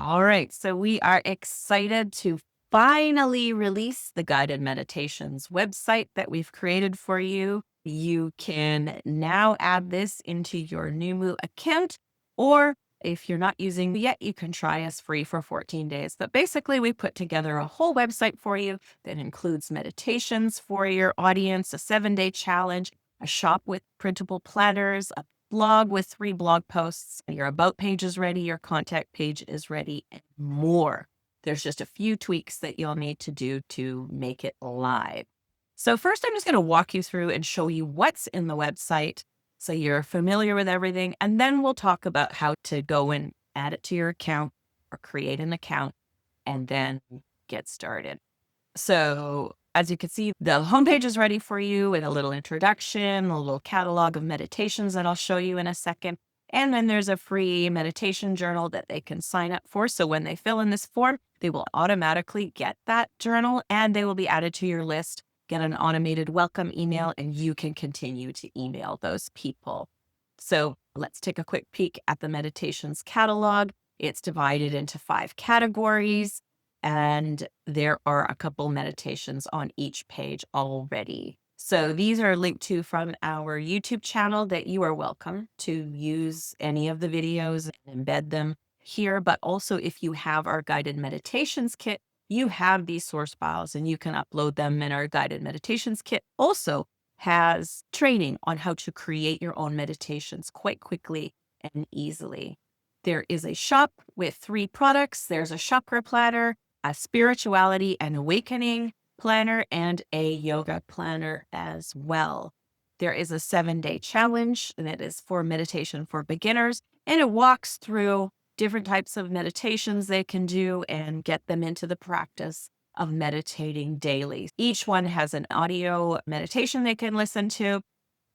All right. So we are excited to finally release the guided meditations website that we've created for you. You can now add this into your Numu account, or if you're not using it yet, you can try us free for 14 days. But basically, we put together a whole website for you that includes meditations for your audience, a 7-day challenge, a shop with printable planners, a blog with 3 blog posts, your about page is ready, your contact page is ready, and more. There's just a few tweaks that you'll need to do to make it live. So first, I'm just going to walk you through and show you what's in the website so you're familiar with everything. And then we'll talk about how to go and add it to your account or create an account and then get started. So as you can see, the homepage is ready for you with a little introduction, a little catalog of meditations that I'll show you in a second. And then there's a free meditation journal that they can sign up for. So when they fill in this form, they will automatically get that journal and they will be added to your list, get an automated welcome email, and you can continue to email those people. So let's take a quick peek at the meditations catalog. It's divided into 5 categories. And there are a couple meditations on each page already. So these are linked to from our YouTube channel that you are welcome to use any of the videos and embed them here. But also if you have our guided meditations kit, you have these source files and you can upload them. And our guided meditations kit also has training on how to create your own meditations quite quickly and easily. There is a shop with 3 products. There's a chakra planner, a spirituality and awakening planner, and a yoga planner as well. There is a 7-day challenge that is for meditation for beginners, and it walks through different types of meditations they can do and get them into the practice of meditating daily. Each one has an audio meditation they can listen to,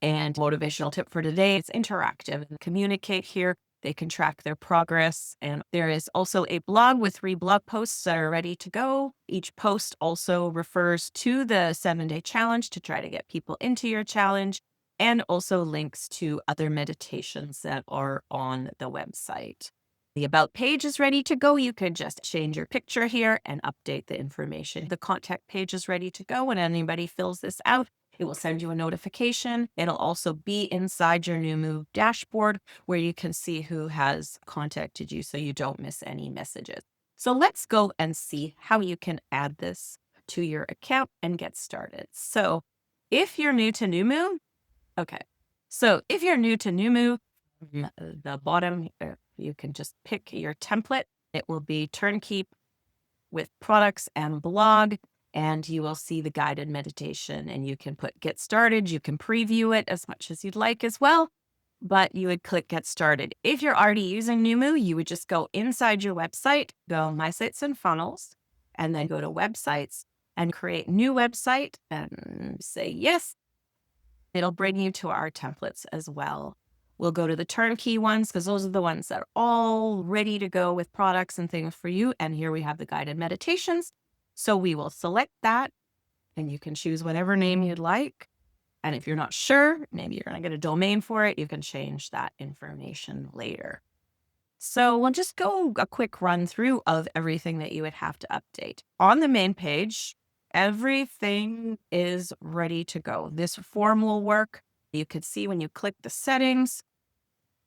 and motivational tip for today, it's interactive and communicate here. They can track their progress. And there is also a blog with 3 blog posts that are ready to go. Each post also refers to the 7-day challenge to try to get people into your challenge, and also links to other meditations that are on the website. The about page is ready to go. You could just change your picture here and update the information. The contact page is ready to go. When anybody fills this out, it will send you a notification. It'll also be inside your Numu dashboard where you can see who has contacted you so you don't miss any messages. So let's go and see how you can add this to your account and get started. So if you're new to Numu, okay. So if you're new to Numu, the bottom, you can just pick your template. It will be Turnkey with products and blog, and you will see the guided meditation, and you can put get started. You can preview it as much as you'd like as well, but you would click get started. If you're already using Numu, you would just go inside your website, go My Sites and Funnels, and then go to websites and create new website and say yes. It'll bring you to our templates as well. We'll go to the turnkey ones because those are the ones that are all ready to go with products and things for you. And here we have the guided meditations. So we will select that and you can choose whatever name you'd like. And if you're not sure, maybe you're going to get a domain for it, you can change that information later. So we'll just go a quick run through of everything that you would have to update. On the main page, everything is ready to go. This form will work. You can see when you click the settings,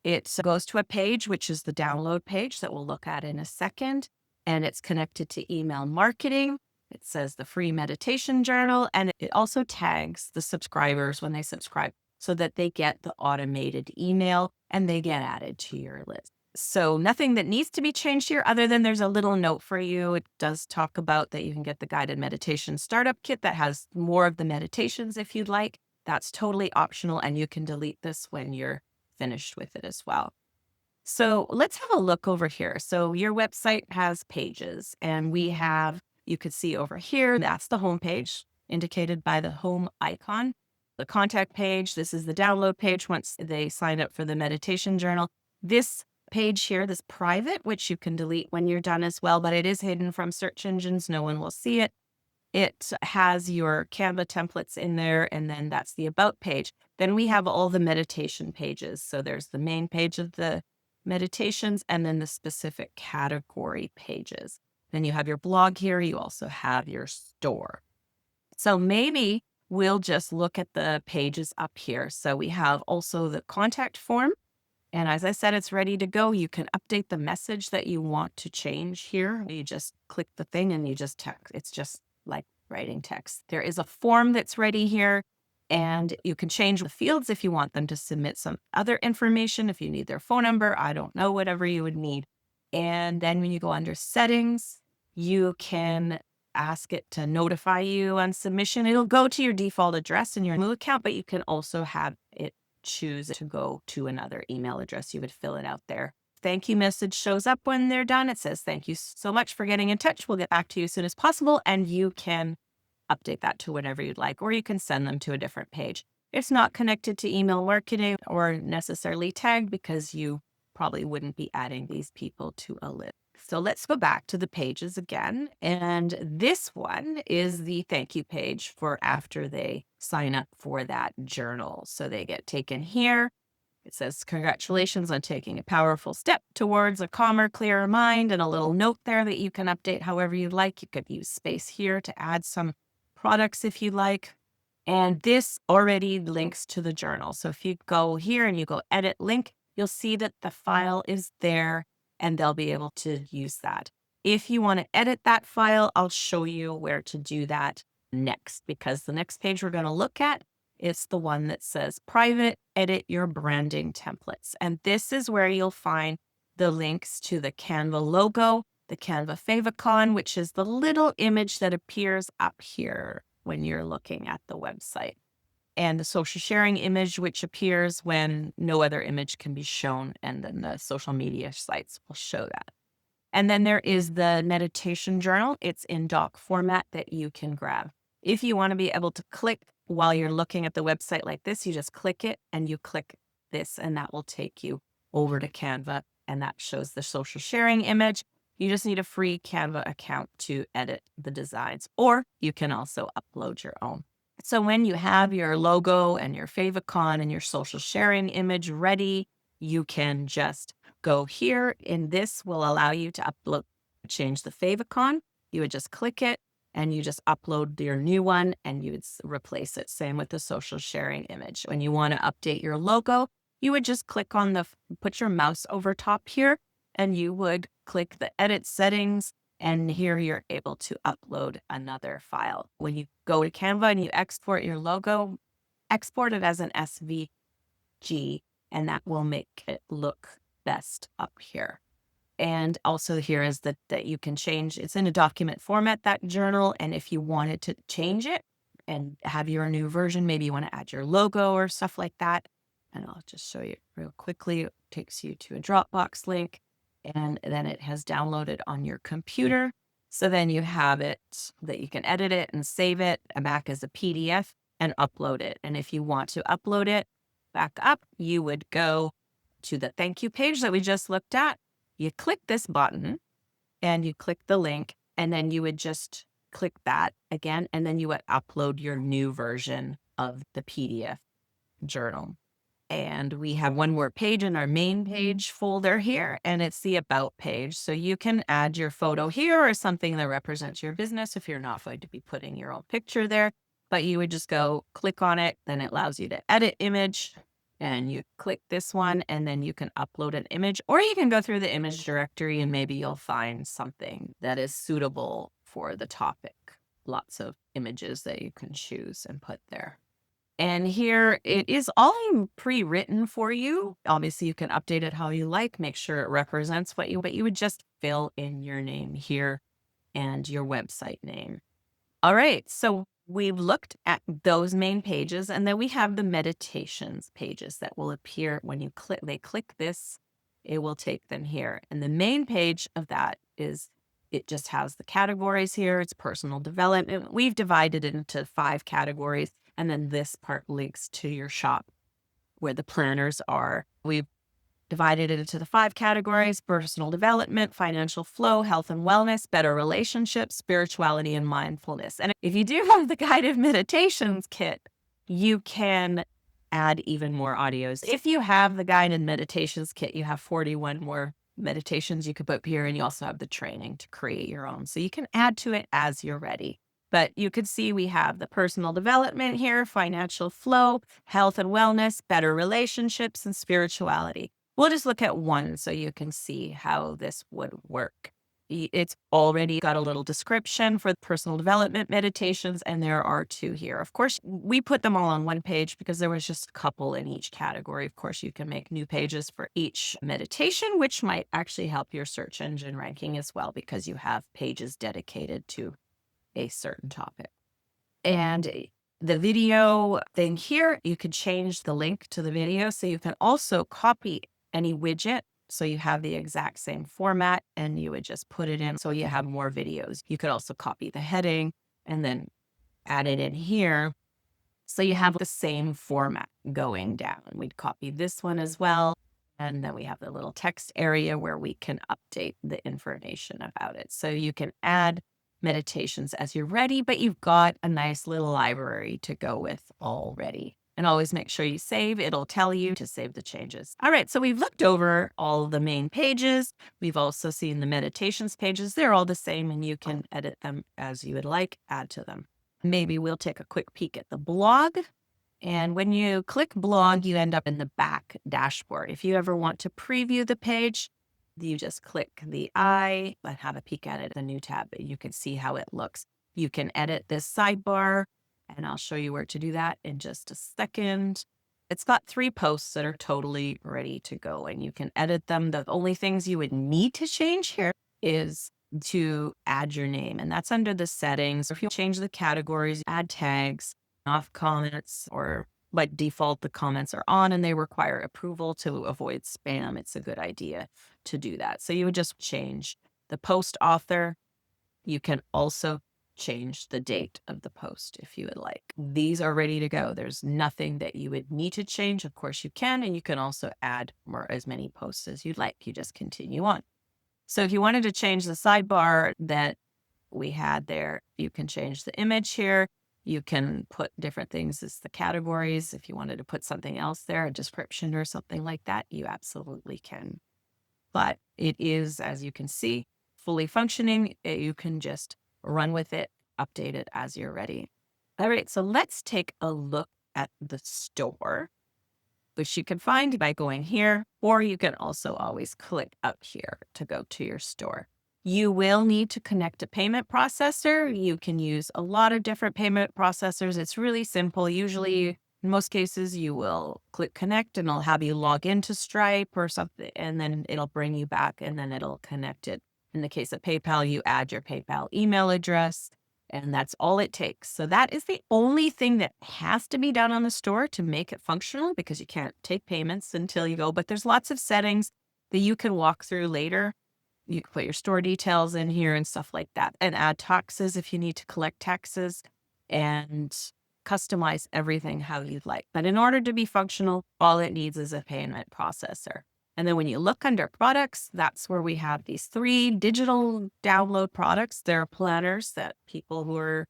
it goes to a page, which is the download page that we'll look at in a second. And it's connected to email marketing. It says the free meditation journal, and it also tags the subscribers when they subscribe so that they get the automated email and they get added to your list. So nothing that needs to be changed here other than there's a little note for you. It does talk about that you can get the guided meditation startup kit that has more of the meditations if you'd like. That's totally optional, and you can delete this when you're finished with it as well. So let's have a look over here. So your website has pages, and you could see over here, that's the home page indicated by the home icon. The contact page, this is the download page once they sign up for the meditation journal. This page here, this private, which you can delete when you're done as well, but it is hidden from search engines. No one will see it. It has your Canva templates in there, and then that's the about page. Then we have all the meditation pages. So there's the main page of the meditations, and then the specific category pages. Then you have your blog here. You also have your store. So maybe we'll just look at the pages up here. So we have also the contact form. And as I said, it's ready to go. You can update the message that you want to change here. You just click the thing and you just text. It's just like writing text. There is a form that's ready here, and you can change the fields if you want them to submit some other information, if you need their phone number, I don't know, whatever you would need. And then when you go under settings, you can ask it to notify you on submission. It'll go to your default address in your new account, but you can also have it choose to go to another email address. You would fill it out there. Thank you message shows up when they're done. It says, thank you so much for getting in touch. We'll get back to you as soon as possible. And you can update that to whatever you'd like, or you can send them to a different page. It's not connected to email marketing or necessarily tagged because you probably wouldn't be adding these people to a list. So let's go back to the pages again. And this one is the thank you page for after they sign up for that journal. So they get taken here. It says, congratulations on taking a powerful step towards a calmer, clearer mind, and a little note there that you can update however you like. You could use space here to add some products if you like. And this already links to the journal. So if you go here and you go edit link, you'll see that the file is there and they'll be able to use that. If you want to edit that file, I'll show you where to do that next, because the next page we're going to look at is the one that says private, edit your branding templates. And this is where you'll find the links to the Canva logo, the Canva favicon, which is the little image that appears up here when you're looking at the website, and the social sharing image, which appears when no other image can be shown. And then the social media sites will show that. And then there is the meditation journal. It's in doc format that you can grab. If you want to be able to click while you're looking at the website like this, you just click it and you click this, and that will take you over to Canva. And that shows the social sharing image. You just need a free Canva account to edit the designs, or you can also upload your own. So when you have your logo and your favicon and your social sharing image ready, you can just go here, and this will allow you to upload, change the favicon. You would just click it and you just upload your new one and you would replace it. Same with the social sharing image. When you want to update your logo, you would just click on put your mouse over top here, and you would click the edit settings. And here you're able to upload another file. When you go to Canva and you export your logo, export it as an SVG, and that will make it look best up here. And also here is that you can change, it's in a document format, that journal. And if you wanted to change it and have your new version, maybe you want to add your logo or stuff like that. And I'll just show you real quickly. It takes you to a Dropbox link, and then it has downloaded on your computer. So then you have it that you can edit it and save it back as a PDF and upload it. And if you want to upload it back up, you would go to the thank you page that we just looked at. You click this button and you click the link, and then you would just click that again, and then you would upload your new version of the PDF journal. And we have one more page in our main page folder here, and it's the about page. So you can add your photo here or something that represents your business if you're not going to be putting your own picture there. But you would just go click on it, then it allows you to edit image, and you click this one, and then you can upload an image, or you can go through the image directory and maybe you'll find something that is suitable for the topic. Lots of images that you can choose and put there. And here it is all pre-written for you. Obviously, you can update it how you like, make sure it represents but you would just fill in your name here and your website name. All right, so we've looked at those main pages, and then we have the meditations pages that will appear when you click. They click this, it will take them here. And the main page of that is, it just has the categories here. It's personal development. We've divided it into 5 categories. And then this part links to your shop where the planners are. We've divided it into the 5 categories: personal development, financial flow, health and wellness, better relationships, spirituality, and mindfulness. And if you do have the guided meditations kit, you can add even more audios. If you have the guided meditations kit, you have 41 more meditations you could put here, and you also have the training to create your own. So you can add to it as you're ready. But you could see we have the personal development here, financial flow, health and wellness, better relationships, and spirituality. We'll just look at one so you can see how this would work. It's already got a little description for personal development meditations, and there are 2 here. Of course, we put them all on one page because there was just a couple in each category. Of course, you can make new pages for each meditation, which might actually help your search engine ranking as well because you have pages dedicated to a certain topic. And the video thing here, you could change the link to the video. So you can also copy any widget. So you have the exact same format and you would just put it in. So you have more videos. You could also copy the heading and then add it in here. So you have the same format going down. We'd copy this one as well. And then we have the little text area where we can update the information about it. So you can add meditations as you're ready, but you've got a nice little library to go with already. And always make sure you save. It'll tell you to save the changes. All right, so we've looked over all the main pages. We've also seen the meditations pages. They're all the same, and you can edit them as you would like, add to them. Maybe we'll take a quick peek at the blog. And when you click blog, you end up in the back dashboard. If you ever want to preview the page, you just click the eye and have a peek at it, a new tab. You can see how it looks. You can edit this sidebar, and I'll show you where to do that in just a second. It's got 3 posts that are totally ready to go, and you can edit them. The only things you would need to change here is to add your name, and that's under the settings. If you change the categories, add tags, off comments, or by default, the comments are on and they require approval to avoid spam. It's a good idea to do that. So you would just change the post author. You can also change the date of the post if you would like. These are ready to go. There's nothing that you would need to change. Of course you can, and you can also add as many posts as you'd like. You just continue on. So if you wanted to change the sidebar that we had there, you can change the image here. You can put different things as the categories. If you wanted to put something else there, a description or something like that, you absolutely can. But it is, as you can see, fully functioning. You can just run with it, update it as you're ready. All right, so let's take a look at the store, which you can find by going here, or you can also always click up here to go to your store. You will need to connect a payment processor. You can use a lot of different payment processors. It's really simple. Usually, in most cases, you will click connect and it'll have you log into Stripe or something, and then it'll bring you back and then it'll connect it. In the case of PayPal, you add your PayPal email address, and that's all it takes. So that is the only thing that has to be done on the store to make it functional, because you can't take payments until you go. But there's lots of settings that you can walk through later. You can put your store details in here and stuff like that, and add taxes if you need to collect taxes, and customize everything how you'd like. But in order to be functional, all it needs is a payment processor. And then when you look under products, that's where we have these 3 digital download products. They're planners that people who are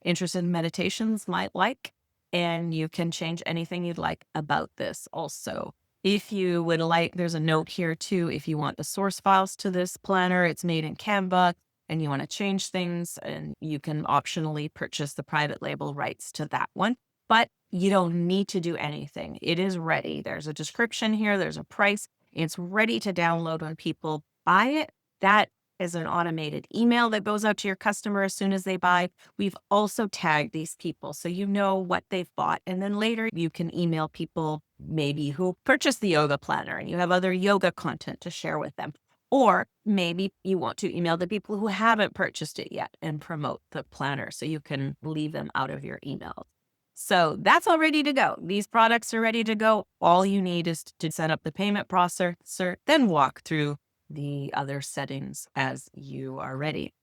interested in meditations might like, and you can change anything you'd like about this also. If you would like, there's a note here too, if you want the source files to this planner, it's made in Canva, and you want to change things, and you can optionally purchase the private label rights to that one. But you don't need to do anything. It is ready. There's a description here. There's a price. It's ready to download when people buy it. That is an automated email that goes out to your customer as soon as they buy. We've also tagged these people so you know what they've bought. And then later you can email people maybe who purchased the yoga planner and you have other yoga content to share with them. Or maybe you want to email the people who haven't purchased it yet and promote the planner so you can leave them out of your emails. So that's all ready to go. These products are ready to go. All you need is to set up the payment processor, then walk through the other settings as you are ready.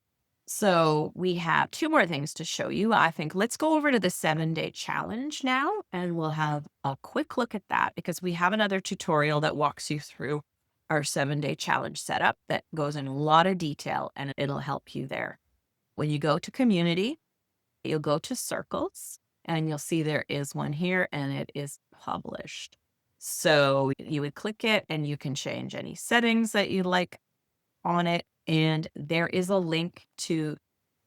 So we have 2 more things to show you. I think let's go over to the 7-day challenge now, and we'll have a quick look at that because we have another tutorial that walks you through our 7-day challenge setup that goes in a lot of detail, and it'll help you there. When you go to community, you'll go to circles, and you'll see there is one here and it is published. So you would click it and you can change any settings that you like on it. And there is a link to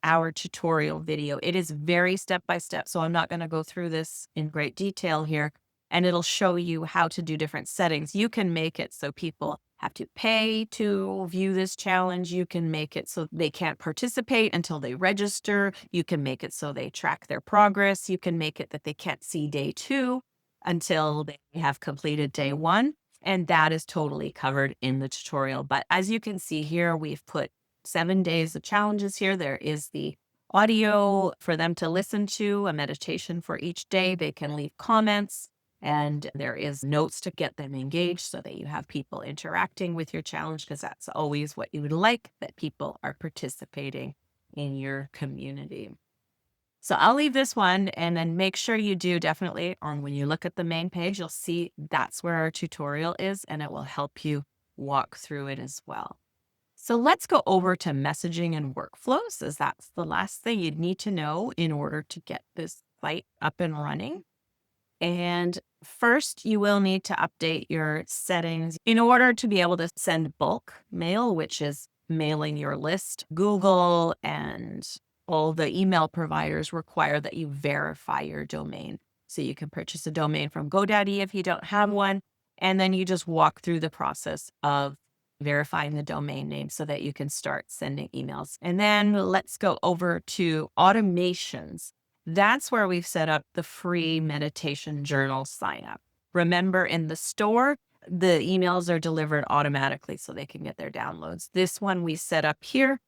our tutorial video. It is very step by step. So I'm not going to go through this in great detail here. And it'll show you how to do different settings. You can make it so people have to pay to view this challenge. You can make it so they can't participate until they register. You can make it so they track their progress. You can make it that they can't see day 2 until they have completed day 1. And that is totally covered in the tutorial. But as you can see here, we've put 7 days of challenges here. There is the audio for them to listen to, a meditation for each day. They can leave comments, and there is notes to get them engaged so that you have people interacting with your challenge, because that's always what you would like, that people are participating in your community. So I'll leave this one, and then make sure you do definitely when you look at the main page, you'll see that's where our tutorial is, and it will help you walk through it as well. So let's go over to messaging and workflows, as that's the last thing you'd need to know in order to get this site up and running. And first, you will need to update your settings in order to be able to send bulk mail, which is mailing your list. Google and all the email providers require that you verify your domain. So you can purchase a domain from GoDaddy if you don't have one, and then you just walk through the process of verifying the domain name so that you can start sending emails. And then let's go over to automations. That's where we've set up the free meditation journal sign up. Remember, in the store, the emails are delivered automatically so they can get their downloads. This one we set up here,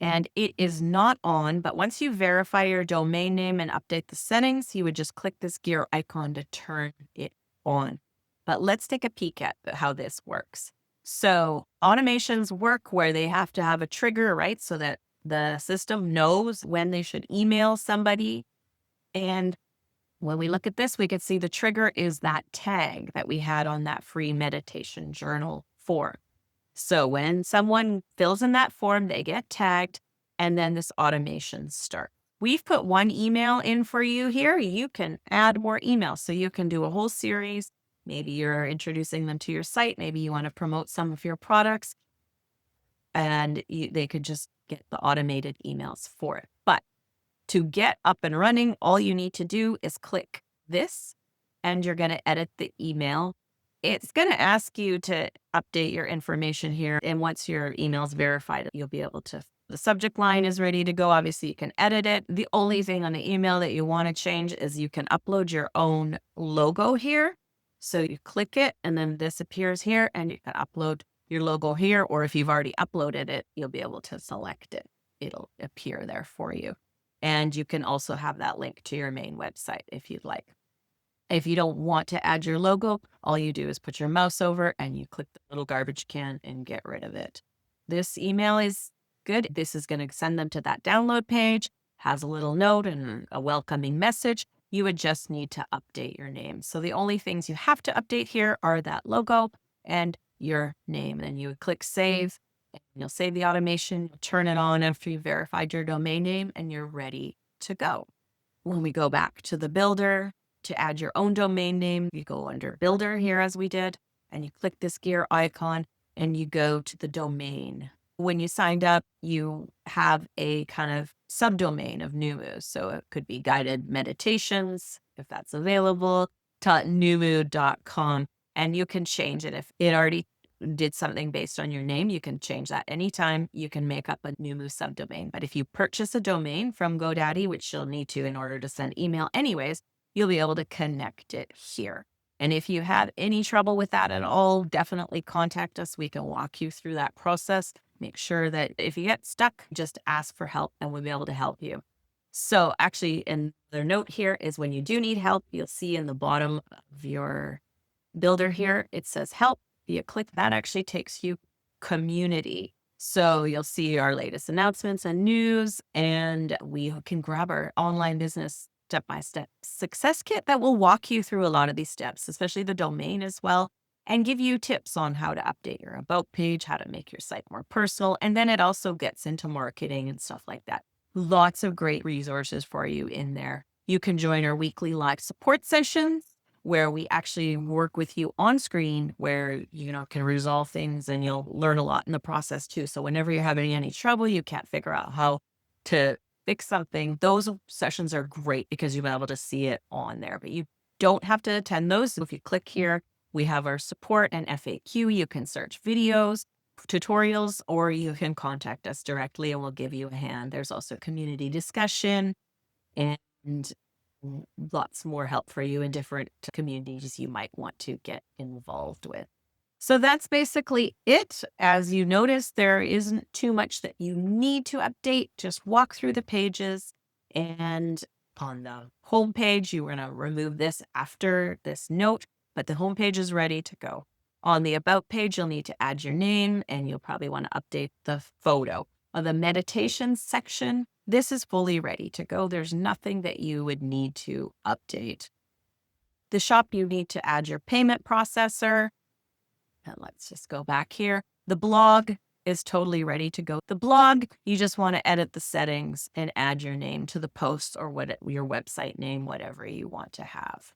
and it is not on, but once you verify your domain name and update the settings, you would just click this gear icon to turn it on. But let's take a peek at how this works. So automations work where they have to have a trigger, right? So that the system knows when they should email somebody. And when we look at this, we can see the trigger is that tag that we had on that free meditation journal form. So when someone fills in that form, they get tagged, and then this automation starts. We've put one email in for you here. You can add more emails. So you can do a whole series. Maybe you're introducing them to your site. Maybe you want to promote some of your products, and they could just get the automated emails for it. But to get up and running, all you need to do is click this, and you're going to edit the email. It's going to ask you to update your information here. And once your email is verified, you'll be able to, the subject line is ready to go. Obviously, you can edit it. The only thing on the email that you want to change is you can upload your own logo here. So you click it, and then this appears here, and you can upload your logo here. Or if you've already uploaded it, you'll be able to select it. It'll appear there for you. And you can also have that link to your main website if you'd like. If you don't want to add your logo, all you do is put your mouse over and you click the little garbage can and get rid of it. This email is good. This is going to send them to that download page, has a little note and a welcoming message. You would just need to update your name. So the only things you have to update here are that logo and your name. And you would click save, and you'll save the automation, turn it on after you've verified your domain name, and you're ready to go. When we go back to the builder, to add your own domain name, you go under builder here as we did, and you click this gear icon and you go to the domain. When you signed up, you have a kind of subdomain of Numu. So it could be guided meditations, if that's available, .numu.com, and you can change it. If it already did something based on your name, you can change that anytime. You can make up a Numu subdomain. But if you purchase a domain from GoDaddy, which you'll need to in order to send email anyways, you'll be able to connect it here. And if you have any trouble with that at all, definitely contact us. We can walk you through that process. Make sure that if you get stuck, just ask for help and we'll be able to help you. So actually, another note here is when you do need help, you'll see in the bottom of your builder here, it says help. You click that, actually takes you community. So you'll see our latest announcements and news, and we can grab our online business step-by-step success kit that will walk you through a lot of these steps, especially the domain as well, and give you tips on how to update your about page, how to make your site more personal. And then it also gets into marketing and stuff like that. Lots of great resources for you in there. You can join our weekly live support sessions where we actually work with you on screen, where can resolve things, and you'll learn a lot in the process too. So whenever you're having any trouble, you can't figure out how to fix something, those sessions are great because you'll be able to see it on there. But you don't have to attend those. If you click here, we have our support and FAQ. You can search videos, tutorials, or you can contact us directly and we'll give you a hand. There's also community discussion and lots more help for you in different communities you might want to get involved with. So that's basically it. As you notice, there isn't too much that you need to update. Just walk through the pages, and on the home page, you want to remove this after this note, but the home page is ready to go. On the about page, you'll need to add your name, and you'll probably want to update the photo. On the meditation section, this is fully ready to go. There's nothing that you would need to update. The shop, you need to add your payment processor. And let's just go back here. The blog is totally ready to go. The blog, you just want to edit the settings and add your name to the post or your website name, whatever you want to have.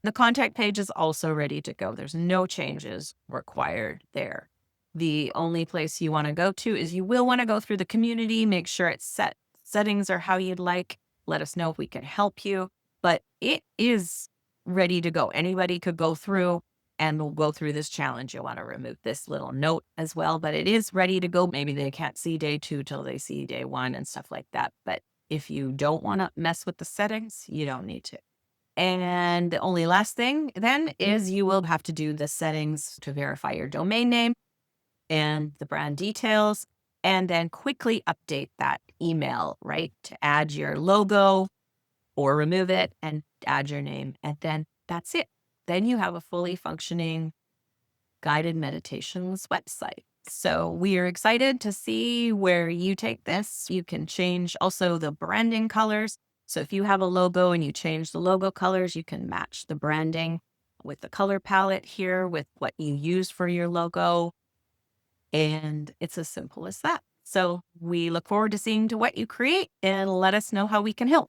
The contact page is also ready to go. There's no changes required there. The only place you want to go to is you will want to go through the community, make sure it's settings are how you'd like. Let us know if we can help you, but it is ready to go. Anybody could go through and we'll go through this challenge. You'll want to remove this little note as well, but it is ready to go. Maybe they can't see day 2 till they see day 1 and stuff like that. But if you don't want to mess with the settings, you don't need to. And the only last thing then is you will have to do the settings to verify your domain name and the brand details, and then quickly update that email, right? To add your logo or remove it and add your name. And then that's it. Then you have a fully functioning guided meditations website. So we are excited to see where you take this. You can change also the branding colors. So if you have a logo and you change the logo colors, you can match the branding with the color palette here with what you use for your logo. And it's as simple as that. So we look forward to seeing what you create and let us know how we can help.